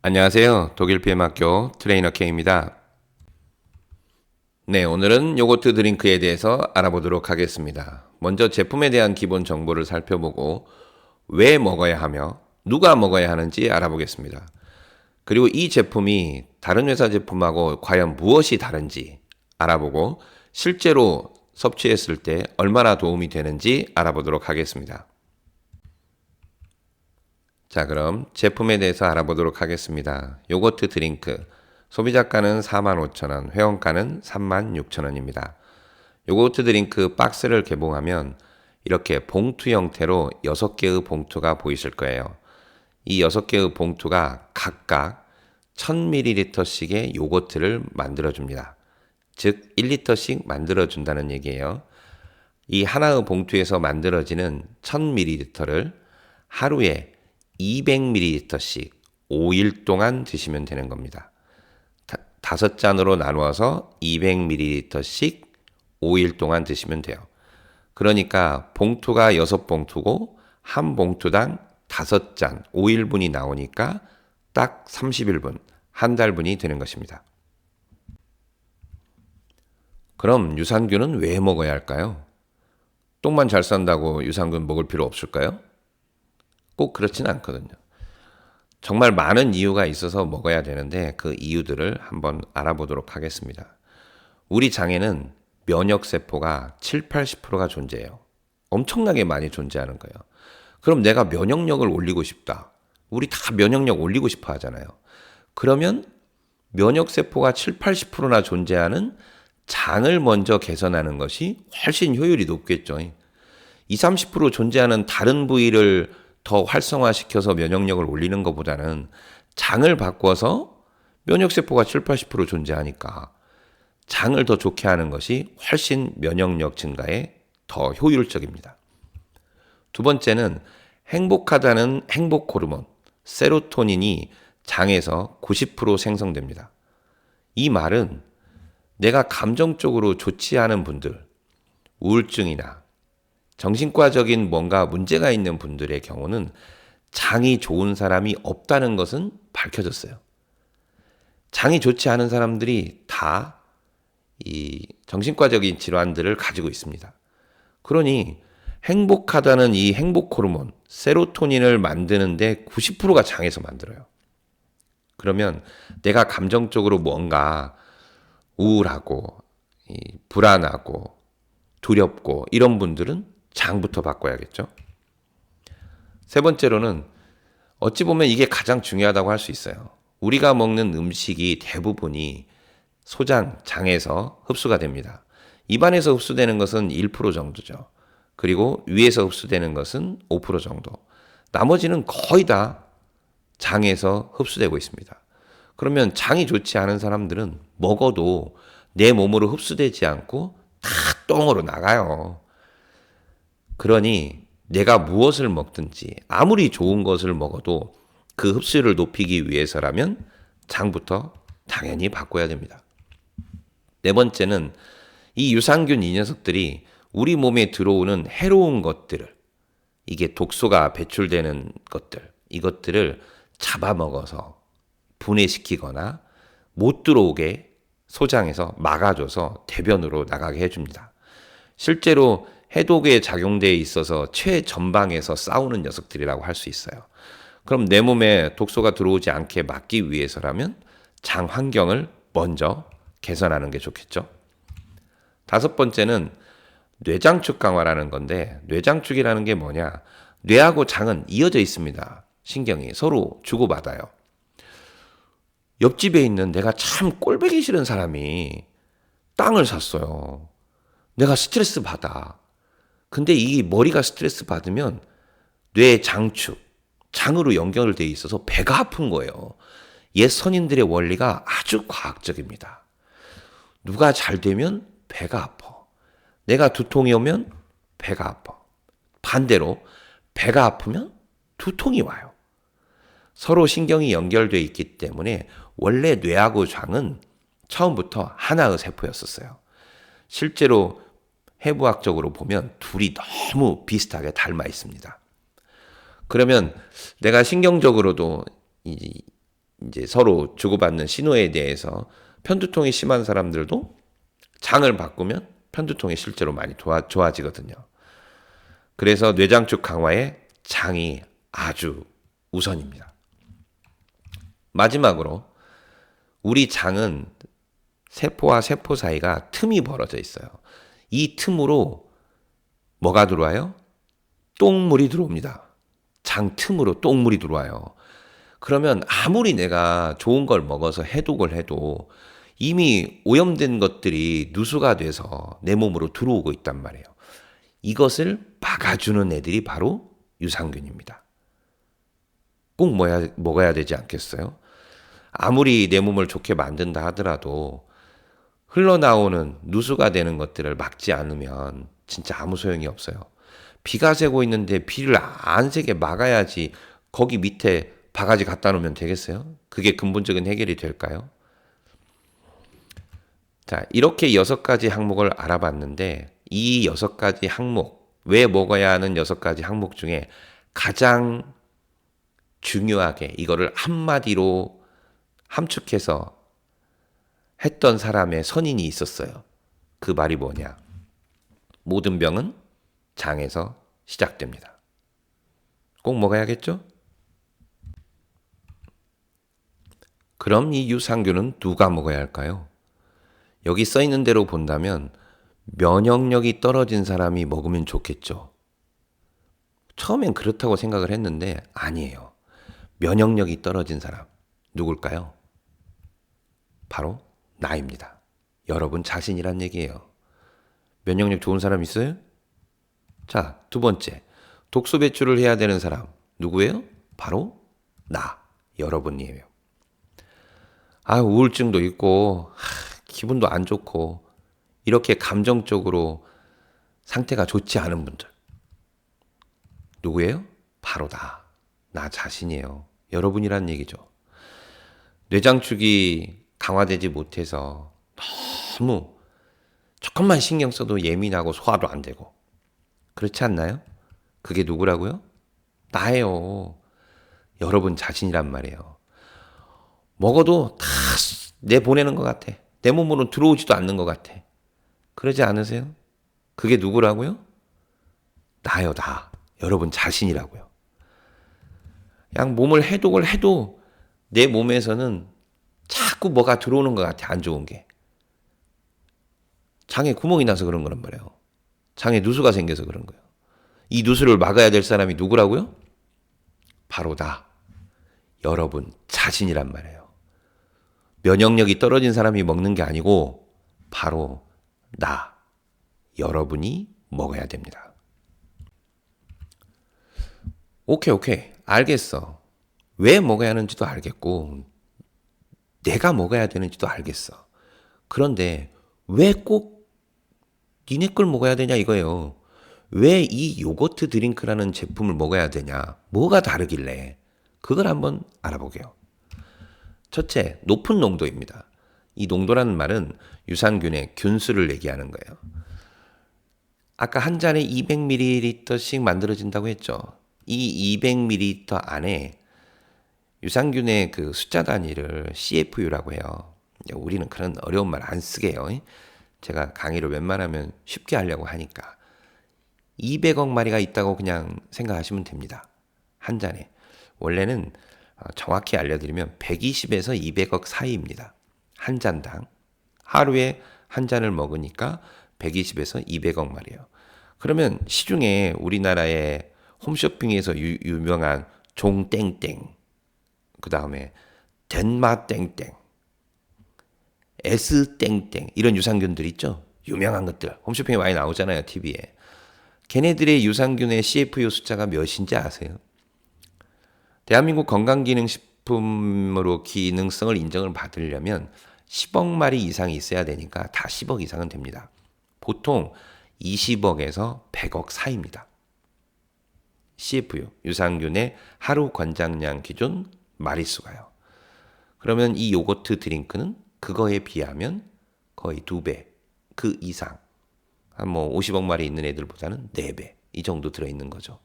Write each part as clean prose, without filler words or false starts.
안녕하세요. 독일 PM학교 트레이너 K입니다. 네, 오늘은 요거트 드링크에 대해서 알아보도록 하겠습니다. 먼저 제품에 대한 기본 정보를 살펴보고 왜 먹어야 하며 누가 먹어야 하는지 알아보겠습니다. 그리고 이 제품이 다른 회사 제품하고 과연 무엇이 다른지 알아보고 실제로 섭취했을 때 얼마나 도움이 되는지 알아보도록 하겠습니다. 자, 그럼 제품에 대해서 알아보도록 하겠습니다. 요거트 드링크. 소비자가는 45,000원, 회원가는 36,000원입니다. 요거트 드링크 박스를 개봉하면 이렇게 봉투 형태로 6개의 봉투가 보이실 거예요. 이 6개의 봉투가 각각 1000ml씩의 요거트를 만들어줍니다. 즉 1리터씩 만들어준다는 얘기예요. 이 하나의 봉투에서 만들어지는 1000ml를 하루에 200ml씩 5일 동안 드시면 되는 겁니다. 5잔으로 나누어서 200ml씩 5일 동안 드시면 돼요. 그러니까 봉투가 6봉투고 한 봉투당 5잔 5일분이 나오니까 딱 30일분, 한 달분이 되는 것입니다. 그럼 유산균은 왜 먹어야 할까요? 똥만 잘 싼다고 유산균 먹을 필요 없을까요? 꼭 그렇지는 않거든요. 정말 많은 이유가 있어서 먹어야 되는데 그 이유들을 한번 알아보도록 하겠습니다. 우리 장에는 면역세포가 7, 80%가 존재해요. 엄청나게 많이 존재하는 거예요. 그럼 내가 면역력을 올리고 싶다. 우리 다 면역력 올리고 싶어 하잖아요. 그러면 면역세포가 7, 80%나 존재하는 장을 먼저 개선하는 것이 훨씬 효율이 높겠죠. 2, 30% 존재하는 다른 부위를 더 활성화시켜서 면역력을 올리는 것보다는 장을 바꿔서 면역세포가 7, 80% 존재하니까 장을 더 좋게 하는 것이 훨씬 면역력 증가에 더 효율적입니다. 두 번째는 행복하다는 행복 호르몬, 세로토닌이 장에서 90% 생성됩니다. 이 말은 내가 감정적으로 좋지 않은 분들, 우울증이나 정신과적인 뭔가 문제가 있는 분들의 경우는 장이 좋은 사람이 없다는 것은 밝혀졌어요. 장이 좋지 않은 사람들이 다 이 정신과적인 질환들을 가지고 있습니다. 그러니 행복하다는 이 행복 호르몬, 세로토닌을 만드는데 90%가 장에서 만들어요. 그러면 내가 감정적으로 뭔가 우울하고 불안하고 두렵고 이런 분들은 장부터 바꿔야겠죠. 세 번째로는 어찌 보면 이게 가장 중요하다고 할 수 있어요. 우리가 먹는 음식이 대부분이 소장, 장에서 흡수가 됩니다. 입안에서 흡수되는 것은 1% 정도죠. 그리고 위에서 흡수되는 것은 5% 정도. 나머지는 거의 다 장에서 흡수되고 있습니다. 그러면 장이 좋지 않은 사람들은 먹어도 내 몸으로 흡수되지 않고 다 똥으로 나가요. 그러니 내가 무엇을 먹든지 아무리 좋은 것을 먹어도 그 흡수율을 높이기 위해서라면 장부터 당연히 바꿔야 됩니다. 네 번째는 이 유산균 이 녀석들이 우리 몸에 들어오는 해로운 것들을, 이게 독소가 배출되는 것들, 이것들을 잡아먹어서 분해시키거나 못 들어오게 소장에서 막아줘서 대변으로 나가게 해줍니다. 실제로 해독에 작용되어 있어서 최전방에서 싸우는 녀석들이라고 할 수 있어요. 그럼 내 몸에 독소가 들어오지 않게 막기 위해서라면 장 환경을 먼저 개선하는 게 좋겠죠. 다섯 번째는 뇌장축 강화라는 건데, 뇌장축이라는 게 뭐냐? 뇌하고 장은 이어져 있습니다. 신경이 서로 주고받아요. 옆집에 있는 내가 참 꼴보기 싫은 사람이 땅을 샀어요. 내가 스트레스 받아. 근데 이 머리가 스트레스 받으면 뇌 장축, 장으로 연결되어 있어서 배가 아픈 거예요. 옛 선인들의 원리가 아주 과학적입니다. 누가 잘 되면 배가 아파. 내가 두통이 오면 배가 아파. 반대로 배가 아프면 두통이 와요. 서로 신경이 연결되어 있기 때문에 원래 뇌하고 장은 처음부터 하나의 세포였었어요. 실제로 해부학적으로 보면 둘이 너무 비슷하게 닮아 있습니다. 그러면 내가 신경적으로도 이제 서로 주고받는 신호에 대해서 편두통이 심한 사람들도 장을 바꾸면 편두통이 실제로 많이 좋아지거든요. 그래서 뇌장축 강화에 장이 아주 우선입니다. 마지막으로 우리 장은 세포와 세포 사이가 틈이 벌어져 있어요. 이 틈으로 뭐가 들어와요? 똥물이 들어옵니다. 장 틈으로 똥물이 들어와요. 그러면 아무리 내가 좋은 걸 먹어서 해독을 해도 이미 오염된 것들이 누수가 돼서 내 몸으로 들어오고 있단 말이에요. 이것을 막아주는 애들이 바로 유산균입니다. 꼭 먹어야 되지 않겠어요? 아무리 내 몸을 좋게 만든다 하더라도 흘러나오는 누수가 되는 것들을 막지 않으면 진짜 아무 소용이 없어요. 비가 새고 있는데 비를 안 새게 막아야지 거기 밑에 바가지 갖다 놓으면 되겠어요? 그게 근본적인 해결이 될까요? 자, 이렇게 6가지 항목을 알아봤는데 이 6가지 항목, 왜 먹어야 하는 6가지 항목 중에 가장 중요하게 이거를 한마디로 함축해서 했던 사람의 선인이 있었어요. 그 말이 뭐냐? 모든 병은 장에서 시작됩니다. 꼭 먹어야겠죠? 그럼 이 유산균은 누가 먹어야 할까요? 여기 써 있는 대로 본다면 면역력이 떨어진 사람이 먹으면 좋겠죠. 처음엔 그렇다고 생각을 했는데 아니에요. 면역력이 떨어진 사람 누굴까요? 바로 나입니다. 여러분 자신이란 얘기예요. 면역력 좋은 사람 있어요? 자, 2번째. 독소 배출을 해야 되는 사람 누구예요? 바로 나, 여러분이에요. 우울증도 있고 기분도 안 좋고 이렇게 감정적으로 상태가 좋지 않은 분들 누구예요? 바로 나 자신이에요. 여러분이란 얘기죠. 뇌장축이 강화되지 못해서 너무 조금만 신경 써도 예민하고 소화도 안 되고 그렇지 않나요? 그게 누구라고요? 나예요. 여러분 자신이란 말이에요. 먹어도 다 내보내는 것 같아. 내 몸으로 들어오지도 않는 것 같아. 그러지 않으세요? 그게 누구라고요? 나요, 나. 여러분 자신이라고요. 그냥 몸을 해독을 해도 내 몸에서는 자꾸 뭐가 들어오는 것 같아, 안 좋은 게. 장에 구멍이 나서 그런 거란 말이에요. 장에 누수가 생겨서 그런 거예요. 이 누수를 막아야 될 사람이 누구라고요? 바로 나. 여러분 자신이란 말이에요. 면역력이 떨어진 사람이 먹는 게 아니고 바로 나, 여러분이 먹어야 됩니다. 오케이. 알겠어. 왜 먹어야 하는지도 알겠고 내가 먹어야 되는지도 알겠어. 그런데 왜 꼭 니네 걸 먹어야 되냐 이거예요. 왜 이 요거트 드링크라는 제품을 먹어야 되냐? 뭐가 다르길래? 그걸 한번 알아보게요. 첫째, 높은 농도입니다. 이 농도라는 말은 유산균의 균수를 얘기하는 거예요. 아까 한 잔에 200ml씩 만들어진다고 했죠. 이 200ml 안에 유산균의 그 숫자 단위를 CFU라고 해요. 우리는 그런 어려운 말 안 쓰게요. 제가 강의를 웬만하면 쉽게 하려고 하니까. 200억 마리가 있다고 그냥 생각하시면 됩니다. 한 잔에. 원래는 정확히 알려드리면 120에서 200억 사이입니다. 한 잔당. 하루에 한 잔을 먹으니까 120에서 200억 마리예요. 그러면 시중에 우리나라의 홈쇼핑에서 유명한 종땡땡, 그 다음에 덴마땡땡, S땡땡 이런 유산균들 있죠? 유명한 것들. 홈쇼핑에 많이 나오잖아요, TV에. 걔네들의 유산균의 CFU 숫자가 몇인지 아세요? 대한민국 건강기능식품으로 기능성을 인정을 받으려면 10억 마리 이상이 있어야 되니까 다 10억 이상은 됩니다. 보통 20억에서 100억 사이입니다. CFU, 유산균의 하루 권장량 기준 마리수가요. 그러면 이 요거트 드링크는 그거에 비하면 거의 2배, 그 이상. 한 50억 마리 있는 애들보다는 4배 이 정도 들어있는 거죠.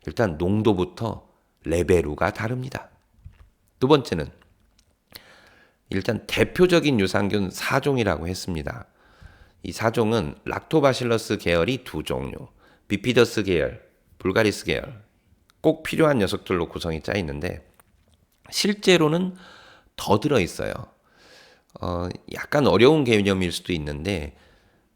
일단 농도부터 레벨우가 다릅니다. 2번째는 일단 대표적인 유산균 4종이라고 했습니다. 이 4종은 락토바실러스 계열이 2종류, 비피더스 계열, 불가리스 계열, 꼭 필요한 녀석들로 구성이 짜 있는데 실제로는 더 들어있어요. 약간 어려운 개념일 수도 있는데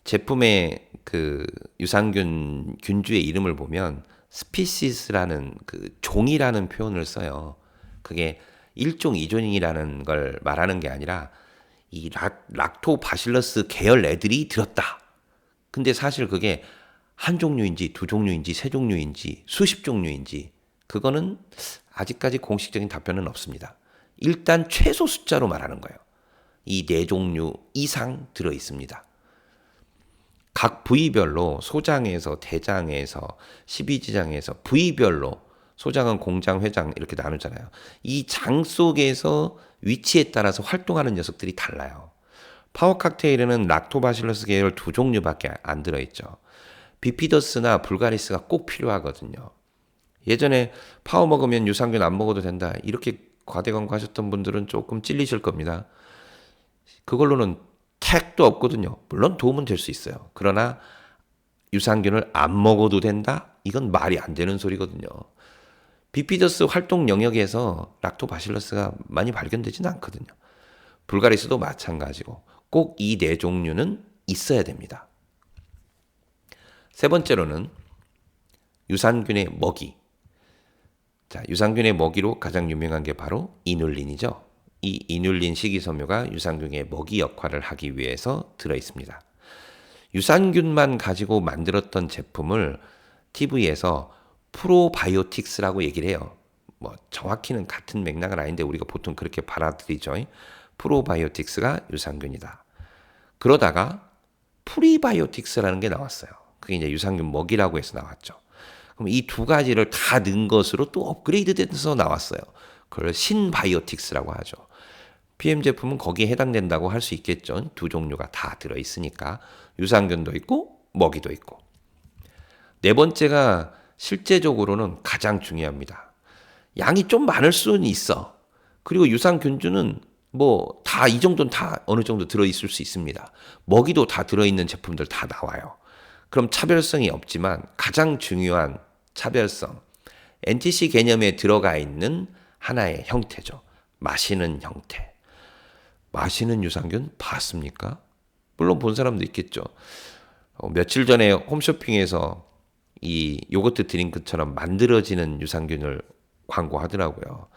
제품의 그 유산균 균주의 이름을 보면 스피시스라는 그 종이라는 표현을 써요. 그게 1종, 2종이라는 걸 말하는 게 아니라 이 락토바실러스 계열 애들이 들었다. 근데 사실 그게 한 종류인지 두 종류인지 세 종류인지 수십 종류인지 그거는 아직까지 공식적인 답변은 없습니다. 일단 최소 숫자로 말하는 거예요. 이 네 종류 이상 들어 있습니다. 각 부위별로 소장에서 대장에서 십이지장에서 부위별로 소장은 공장, 회장 이렇게 나누잖아요. 이 장 속에서 위치에 따라서 활동하는 녀석들이 달라요. 파워 칵테일에는 락토바실러스 계열 2종류밖에 안 들어있죠. 비피더스나 불가리스가 꼭 필요하거든요. 예전에 파워 먹으면 유산균 안 먹어도 된다. 이렇게 과대광고하셨던 분들은 조금 찔리실 겁니다. 그걸로는 택도 없거든요. 물론 도움은 될 수 있어요. 그러나 유산균을 안 먹어도 된다? 이건 말이 안 되는 소리거든요. 비피더스 활동 영역에서 락토바실러스가 많이 발견되지는 않거든요. 불가리스도 마찬가지고 꼭 이 네 종류는 있어야 됩니다. 세 번째로는 유산균의 먹이. 자, 유산균의 먹이로 가장 유명한 게 바로 이눌린이죠. 이 이눌린 식이섬유가 유산균의 먹이 역할을 하기 위해서 들어 있습니다. 유산균만 가지고 만들었던 제품을 TV에서 프로바이오틱스라고 얘기를 해요. 뭐 정확히는 같은 맥락은 아닌데 우리가 보통 그렇게 받아들이죠. 프로바이오틱스가 유산균이다. 그러다가 프리바이오틱스라는 게 나왔어요. 그게 이제 유산균 먹이라고 해서 나왔죠. 그럼 이 두 가지를 다 넣은 것으로 또 업그레이드 돼서 나왔어요. 그걸 신바이오틱스라고 하죠. PM 제품은 거기에 해당된다고 할 수 있겠죠. 두 종류가 다 들어있으니까. 유산균도 있고 먹이도 있고. 네 번째가 실제적으로는 가장 중요합니다. 양이 좀 많을 수는 있어. 그리고 유산균주는 뭐 다 이 정도는 다 어느 정도 들어있을 수 있습니다. 먹이도 다 들어있는 제품들 다 나와요. 그럼 차별성이 없지만 가장 중요한 차별성, NTC 개념에 들어가 있는 하나의 형태죠. 마시는 형태. 마시는 유산균 봤습니까? 물론 본 사람도 있겠죠. 며칠 전에 홈쇼핑에서 이 요거트 드링크처럼 만들어지는 유산균을 광고하더라고요.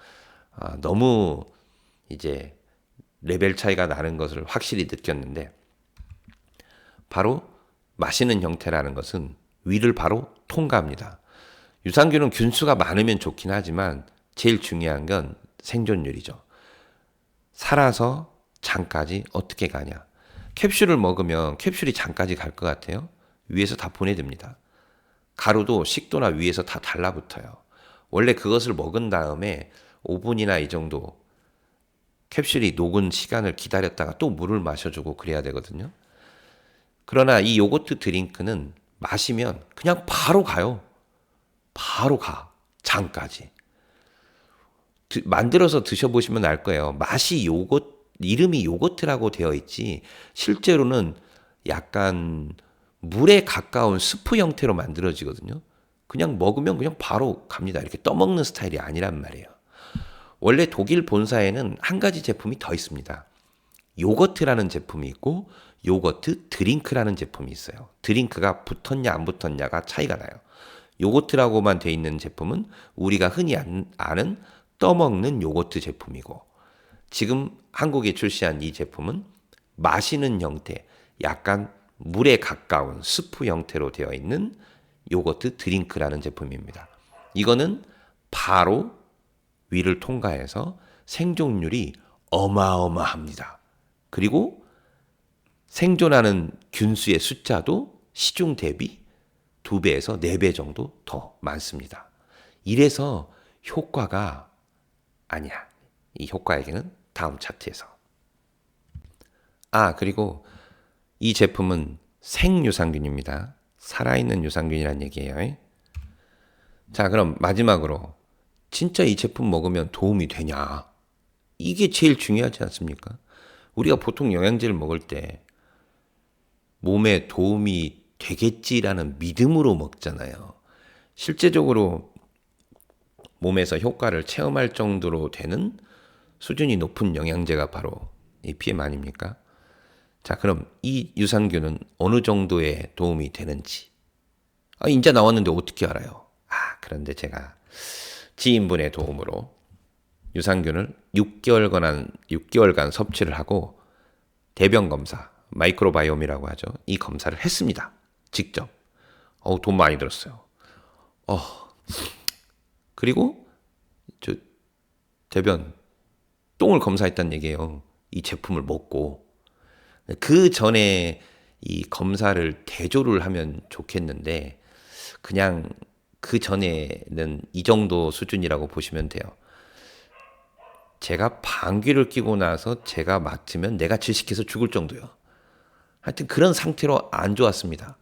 너무 이제 레벨 차이가 나는 것을 확실히 느꼈는데 바로 마시는 형태라는 것은 위를 바로 통과합니다. 유산균은 균수가 많으면 좋긴 하지만 제일 중요한 건 생존율이죠. 살아서 장까지 어떻게 가냐. 캡슐을 먹으면 캡슐이 장까지 갈 것 같아요? 위에서 다 보내듭니다. 가루도 식도나 위에서 다 달라붙어요. 원래 그것을 먹은 다음에 5분이나 이 정도 캡슐이 녹은 시간을 기다렸다가 또 물을 마셔주고 그래야 되거든요. 그러나 이 요거트 드링크는 마시면 그냥 바로 가요. 바로 가. 장까지. 만들어서 드셔보시면 알 거예요. 맛이 이름이 요거트라고 되어 있지 실제로는 약간 물에 가까운 스프 형태로 만들어지거든요. 그냥 먹으면 그냥 바로 갑니다. 이렇게 떠먹는 스타일이 아니란 말이에요. 원래 독일 본사에는 한 가지 제품이 더 있습니다. 요거트라는 제품이 있고 요거트 드링크라는 제품이 있어요. 드링크가 붙었냐 안 붙었냐가 차이가 나요. 요거트라고만 돼 있는 제품은 우리가 흔히 아는 떠먹는 요거트 제품이고 지금 한국에 출시한 이 제품은 마시는 형태, 약간 물에 가까운 스프 형태로 되어 있는 요거트 드링크라는 제품입니다. 이거는 바로 위를 통과해서 생존율이 어마어마합니다. 그리고 생존하는 균수의 숫자도 시중 대비 2배에서 4배 정도 더 많습니다. 이래서 효과가 아니야. 이 효과 얘기는 다음 차트에서. 그리고 이 제품은 생유산균입니다. 살아있는 유산균이란 얘기예요. 자, 그럼 마지막으로 진짜 이 제품 먹으면 도움이 되냐? 이게 제일 중요하지 않습니까? 우리가 보통 영양제를 먹을 때 몸에 도움이 되겠지라는 믿음으로 먹잖아요. 실제적으로 몸에서 효과를 체험할 정도로 되는 수준이 높은 영양제가 바로 이 PM 아닙니까? 자, 그럼 이 유산균은 어느 정도의 도움이 되는지. 인자 나왔는데 어떻게 알아요? 그런데 제가 지인분의 도움으로 유산균을 6개월간 섭취를 하고 대변 검사, 마이크로바이옴이라고 하죠. 이 검사를 했습니다. 직접. 돈 많이 들었어요. 그리고 저 대변 똥을 검사했다는 얘기예요. 이 제품을 먹고. 그 전에 이 검사를 대조를 하면 좋겠는데 그냥 그 전에는 이 정도 수준이라고 보시면 돼요. 제가 방귀를 뀌고 나서 제가 맡으면 내가 질식해서 죽을 정도요. 하여튼 그런 상태로 안 좋았습니다.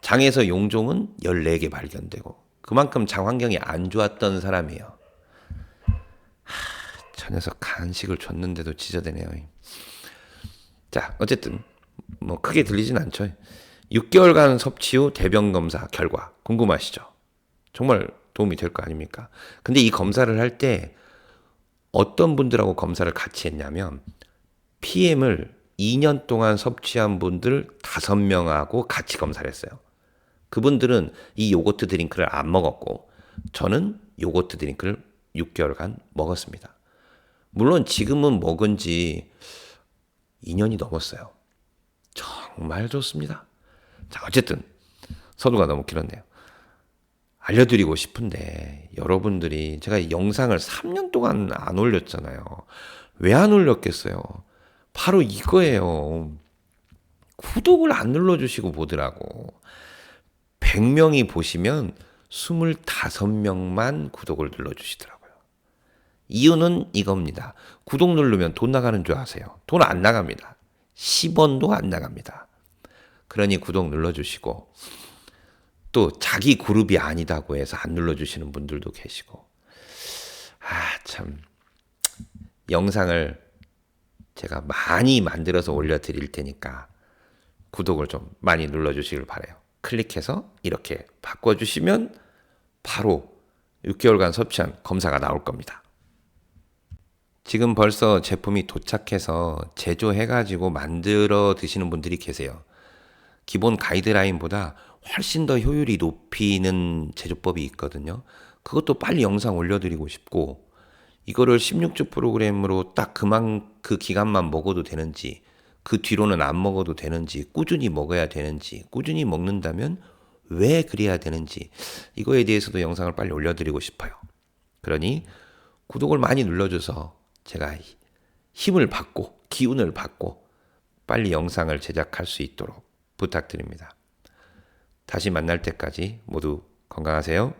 장에서 용종은 14개 발견되고 그만큼 장 환경이 안 좋았던 사람이에요. 저 녀석 간식을 줬는데도 지저대네요. 자, 어쨌든 뭐 크게 들리진 않죠. 6개월간 섭취 후 대변 검사 결과 궁금하시죠? 정말 도움이 될 거 아닙니까? 근데 이 검사를 할 때 어떤 분들하고 검사를 같이 했냐면 PM을 2년 동안 섭취한 분들 5명하고 같이 검사를 했어요. 그분들은 이 요거트 드링크를 안 먹었고 저는 요거트 드링크를 6개월간 먹었습니다. 물론 지금은 먹은 지 2년이 넘었어요. 정말 좋습니다. 자, 어쨌든 서두가 너무 길었네요. 알려드리고 싶은데 여러분들이 제가 영상을 3년 동안 안 올렸잖아요. 왜 안 올렸겠어요? 바로 이거예요. 구독을 안 눌러주시고 보더라고. 100명이 보시면 25명만 구독을 눌러주시더라고요. 이유는 이겁니다. 구독 누르면 돈 나가는 줄 아세요? 돈 안 나갑니다. 10원도 안 나갑니다. 그러니 구독 눌러주시고 또 자기 그룹이 아니다고 해서 안 눌러주시는 분들도 계시고 참 영상을 제가 많이 만들어서 올려드릴 테니까 구독을 좀 많이 눌러주시길 바라요. 클릭해서 이렇게 바꿔주시면 바로 6개월간 섭취한 검사가 나올 겁니다. 지금 벌써 제품이 도착해서 제조해가지고 만들어 드시는 분들이 계세요. 기본 가이드라인보다 훨씬 더 효율이 높이는 제조법이 있거든요. 그것도 빨리 영상 올려드리고 싶고 이거를 16주 프로그램으로 딱 그 기간만 먹어도 되는지 그 뒤로는 안 먹어도 되는지 꾸준히 먹어야 되는지 꾸준히 먹는다면 왜 그래야 되는지 이거에 대해서도 영상을 빨리 올려드리고 싶어요. 그러니 구독을 많이 눌러줘서 제가 힘을 받고 기운을 받고 빨리 영상을 제작할 수 있도록 부탁드립니다. 다시 만날 때까지 모두 건강하세요.